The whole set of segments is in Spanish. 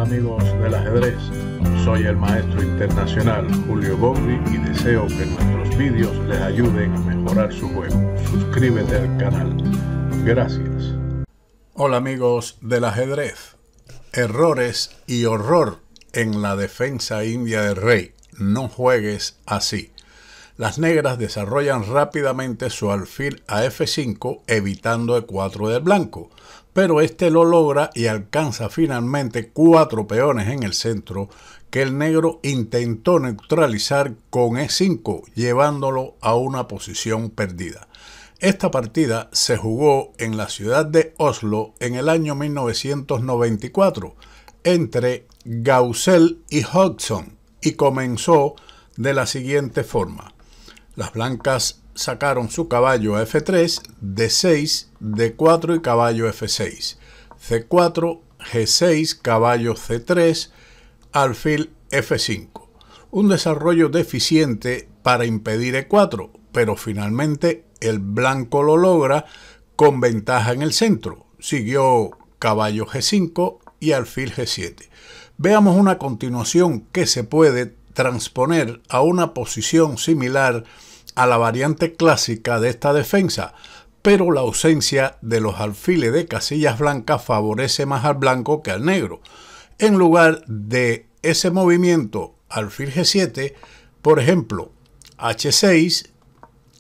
Hola amigos del ajedrez, soy el maestro internacional Julio Bogli y deseo que nuestros vídeos les ayuden a mejorar su juego. Suscríbete al canal. Gracias. Hola amigos del ajedrez. Errores y horror en la defensa india del rey. No juegues así. Las negras desarrollan rápidamente su alfil a F5 evitando E4 del blanco, pero este lo logra y alcanza finalmente 4 peones en el centro que el negro intentó neutralizar con E5, llevándolo a una posición perdida. Esta partida se jugó en la ciudad de Oslo en el año 1994 entre Gausel y Hodgson y comenzó de la siguiente forma. Las blancas sacaron su caballo a F3, D6, D4 y caballo F6, C4, G6, caballo C3, alfil F5. Un desarrollo deficiente para impedir E4, pero finalmente el blanco lo logra con ventaja en el centro. Siguió caballo G5 y alfil G7. Veamos una continuación que se puede transponer a una posición similar a la variante clásica de esta defensa, pero la ausencia de los alfiles de casillas blancas favorece más al blanco que al negro. En lugar de ese movimiento alfil G7, por ejemplo, H6,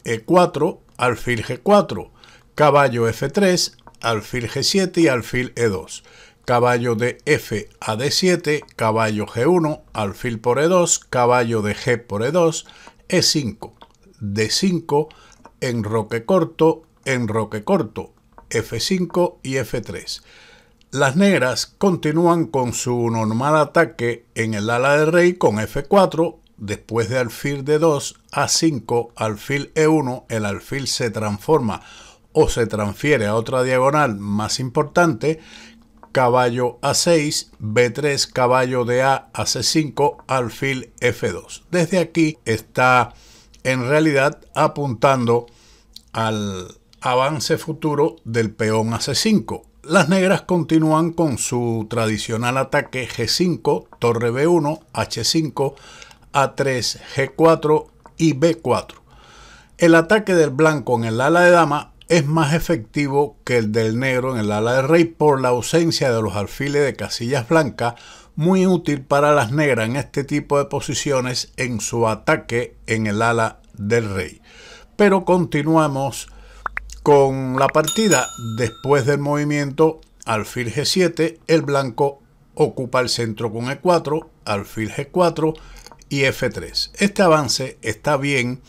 E4, alfil G4, caballo F3, alfil G7 y alfil E2. Caballo de F a D7, caballo G1, alfil por E2, caballo de G por E2, E5, D5, enroque corto, F5 y F3. Las negras continúan con su normal ataque en el ala del rey con F4, después de alfil D2, A5, alfil E1, el alfil se transforma o se transfiere a otra diagonal más importante, caballo A6, B3, caballo de A a C5, alfil F2. Desde aquí está en realidad apuntando al avance futuro del peón a C5. Las negras continúan con su tradicional ataque G5, torre B1, H5, A3, G4 y B4. El ataque del blanco en el ala de dama es más efectivo que el del negro en el ala del rey por la ausencia de los alfiles de casillas blancas, muy útil para las negras en este tipo de posiciones en su ataque en el ala del rey. Pero continuamos con la partida. Después del movimiento alfil G7, el blanco ocupa el centro con E4, alfil G4 y F3. Este avance está bien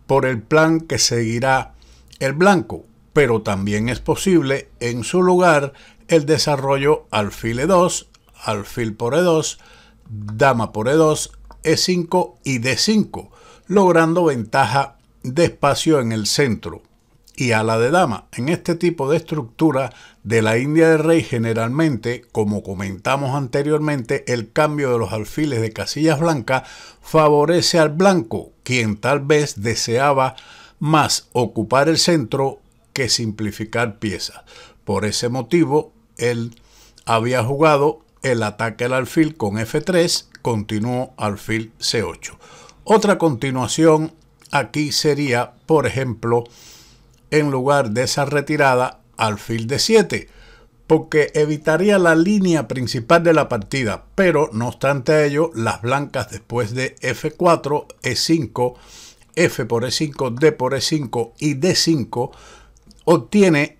por el plan que seguirá el blanco, pero también es posible en su lugar el desarrollo alfil E2, alfil por E2, dama por E2, E5 y D5, logrando ventaja de espacio en el centro y ala de dama. En este tipo de estructura de la India del rey, generalmente, como comentamos anteriormente, el cambio de los alfiles de casillas blancas favorece al blanco, quien tal vez deseaba más ocupar el centro que simplificar piezas. Por ese motivo, él había jugado el ataque al alfil con F3, continuó alfil C8. Otra continuación aquí sería, por ejemplo, en lugar de esa retirada, alfil D7, porque evitaría la línea principal de la partida, pero no obstante ello, las blancas después de F4, E5, F por E5, D por E5 y D5 obtiene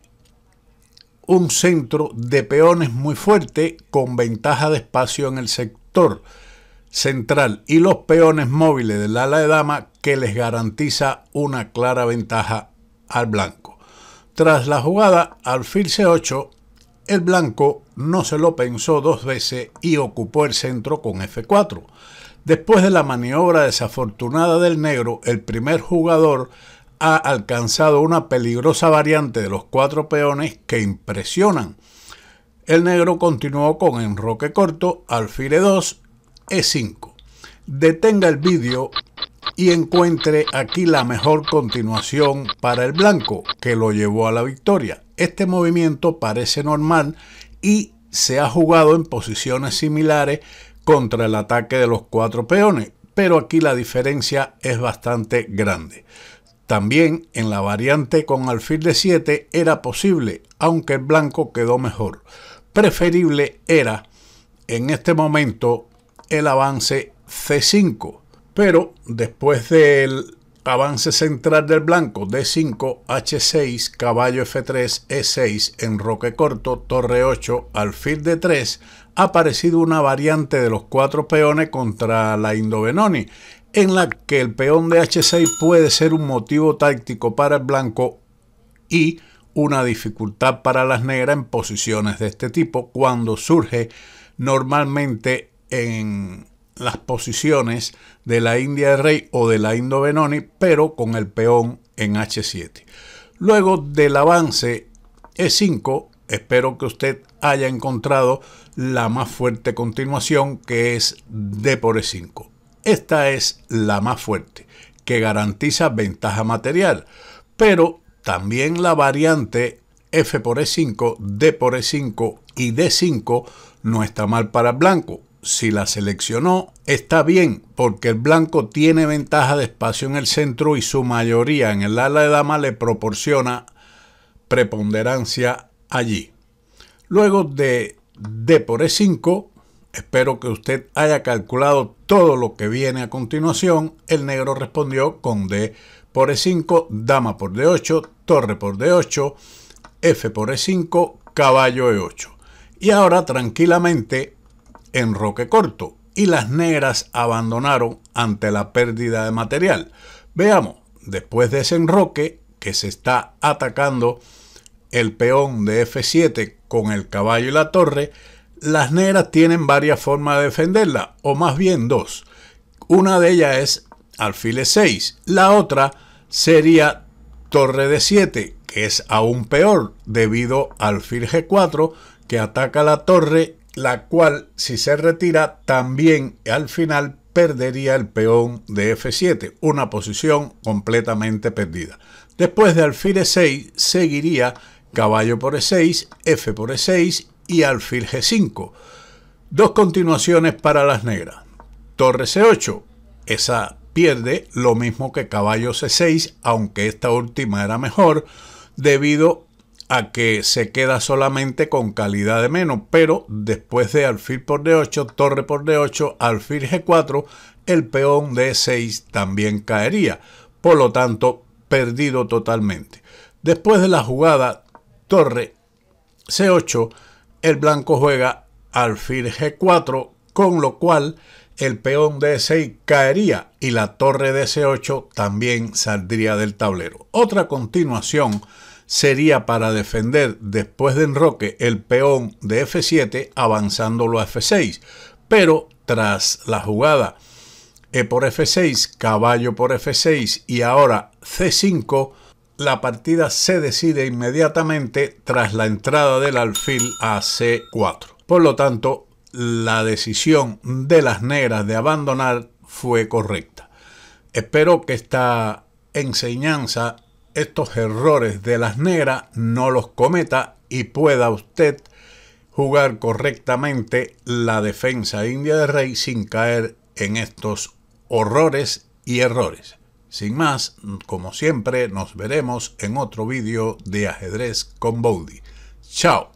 un centro de peones muy fuerte con ventaja de espacio en el sector central y los peones móviles del ala de dama que les garantiza una clara ventaja al blanco. Tras la jugada alfil C8, el blanco no se lo pensó dos veces y ocupó el centro con F4. Después de la maniobra desafortunada del negro, el primer jugador ha alcanzado una peligrosa variante de los 4 peones que impresionan. El negro continuó con enroque corto, alfil E2, E5. Detenga el vídeo y encuentre aquí la mejor continuación para el blanco que lo llevó a la victoria. Este movimiento parece normal y se ha jugado en posiciones similares contra el ataque de los 4 peones, pero aquí la diferencia es bastante grande. También en la variante con alfil de 7 era posible, aunque el blanco quedó mejor. Preferible era en este momento el avance C5, pero después del avance central del blanco D5, H6, caballo F3, E6, enroque corto, torre 8, alfil D3, ha aparecido una variante de los 4 peones contra la Indo-Benoni, en la que el peón de H6 puede ser un motivo táctico para el blanco y una dificultad para las negras en posiciones de este tipo cuando surge normalmente en las posiciones de la India de rey o de la Indo-Benoni, pero con el peón en H7. Luego del avance E5, espero que usted haya encontrado la más fuerte continuación, que es D por E5. Esta es la más fuerte, que garantiza ventaja material, pero también la variante F por E5, D por E5 y D5 no está mal para el blanco. Si la seleccionó, está bien, porque el blanco tiene ventaja de espacio en el centro y su mayoría en el ala de dama le proporciona preponderancia allí. Luego de D por E5, espero que usted haya calculado todo lo que viene a continuación. El negro respondió con D por E5, dama por D8, torre por D8, F por E5, caballo E8. Y ahora tranquilamente enroque corto, y las negras abandonaron ante la pérdida de material. Veamos, después de ese enroque que se está atacando el peón de F7 con el caballo y la torre, las negras tienen varias formas de defenderla, o más bien dos. Una de ellas es alfil E6, la otra sería torre D7, que es aún peor debido al alfil G4 que ataca la torre, la cual si se retira también al final perdería el peón de F7, una posición completamente perdida. Después de alfil E6 seguiría caballo por E6, F por E6 y alfil G5. Dos continuaciones para las negras. Torre C8, esa pierde lo mismo que caballo C6, aunque esta última era mejor debido a que se queda solamente con calidad de menos, pero después de alfil por D8, torre por D8, alfil G4, el peón de E6 también caería, por lo tanto perdido totalmente. Después de la jugada torre C8, el blanco juega alfil G4, con lo cual el peón de E6 caería y la torre de C8 también saldría del tablero. Otra continuación sería para defender después de enroque el peón de F7 avanzándolo a F6, pero tras la jugada E por F6, caballo por F6 y ahora C5, la partida se decide inmediatamente tras la entrada del alfil a C4. Por lo tanto, la decisión de las negras de abandonar fue correcta. Espero que esta enseñanza, estos errores de las negras, no los cometa y pueda usted jugar correctamente la defensa india de rey sin caer en estos horrores y errores. Sin más, como siempre, nos veremos en otro vídeo de ajedrez con Bowdy. Chao.